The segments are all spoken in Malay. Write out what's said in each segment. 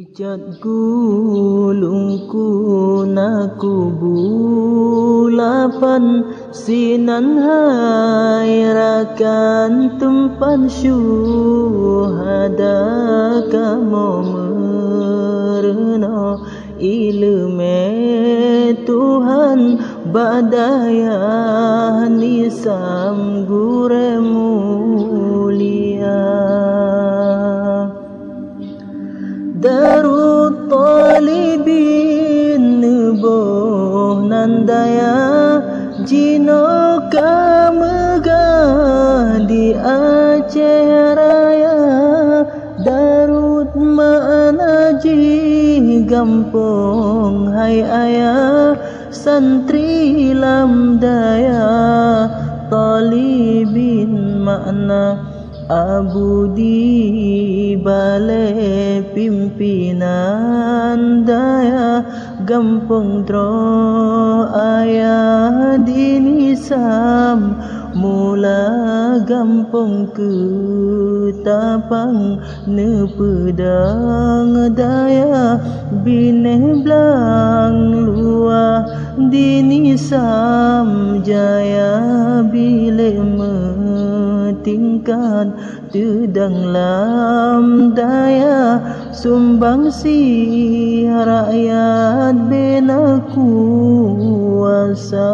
Ijat gulungku naku bulapan sinan hairakan tempat syuhada kamu merena ilme Tuhan badaya nisam gure mulia Darut talibin nubuh nandaya Jino kamegah di Aceh Raya Darut ma'anaji gampung hai ayah Santri lam daya talibin makna Abu di balai pimpinan daya Gampung Tro ayah di Nisam Mula gampung Ketapang Nepedang daya Bineh Blang luah di Nisam Jaya Bilek tingkat tedang lam daya sumbang si rakyat bina kuasa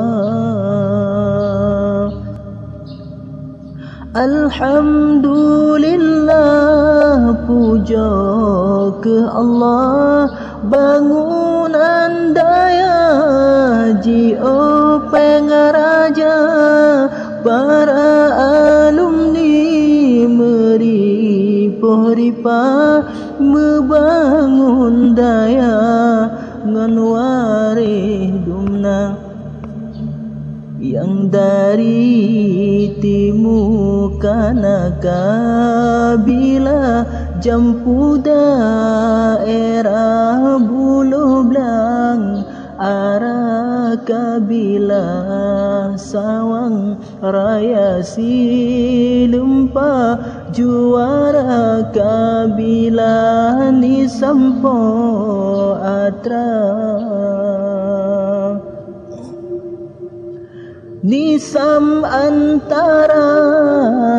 Alhamdulillah puja ke Allah bangunan daya jio pengaraja para alumni meripa membangun daya nganwari dumna yang dari timur kanaka bila jampu daerah bulu blang arah kabila sawang raya silumpa juara kabila ni sampo atra Nisam antara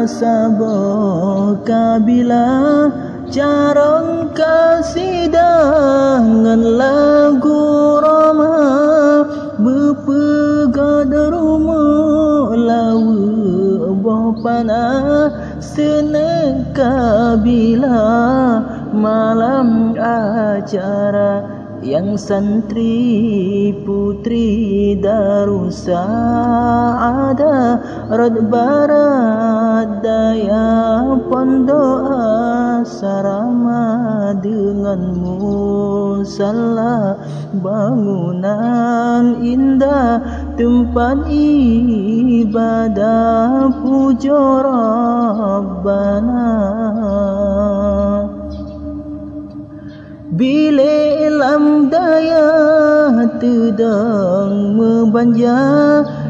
sabo kabila Jarang kasidangan lagu Roma Bepegad rumah lawa bopana Seneng kabila malam acara yang santri putri Darussaada Rad Barat Daya Pondok Asrama dengan musalla bangunan indah tempat ibadah puja Rabbana Bila lam daya tedang membanja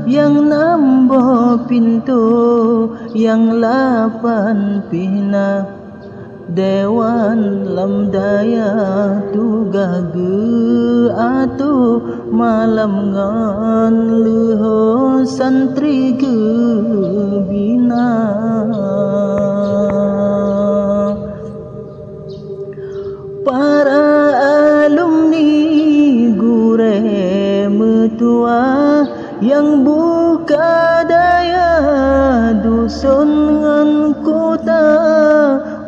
yang nambah pintu yang lapan pina Dewan lam daya tugah ge atu malam ngan leho santri ge bina Para alumni gure metua yang buka daya dusun ngan kota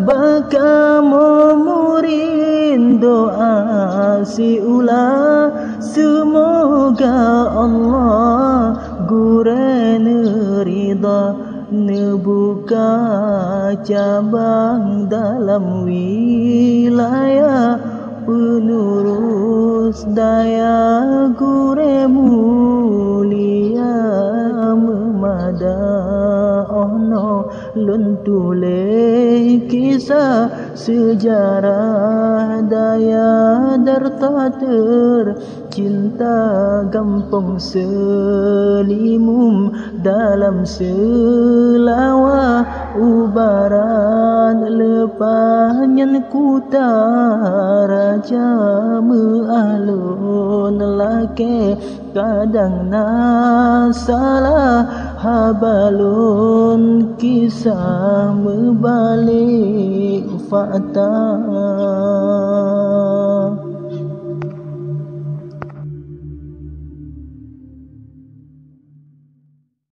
baka memurin doa si ula semoga Allah gure nerida nebuka cabang dalam wilayah penurus daya gure mulia memada ono luntule kisah sejarah daya darta tercinta gampung selimum dalam selawah ubaran lepanyan kutara baca alun lake kadang nasalah habalun kisah membalik fakta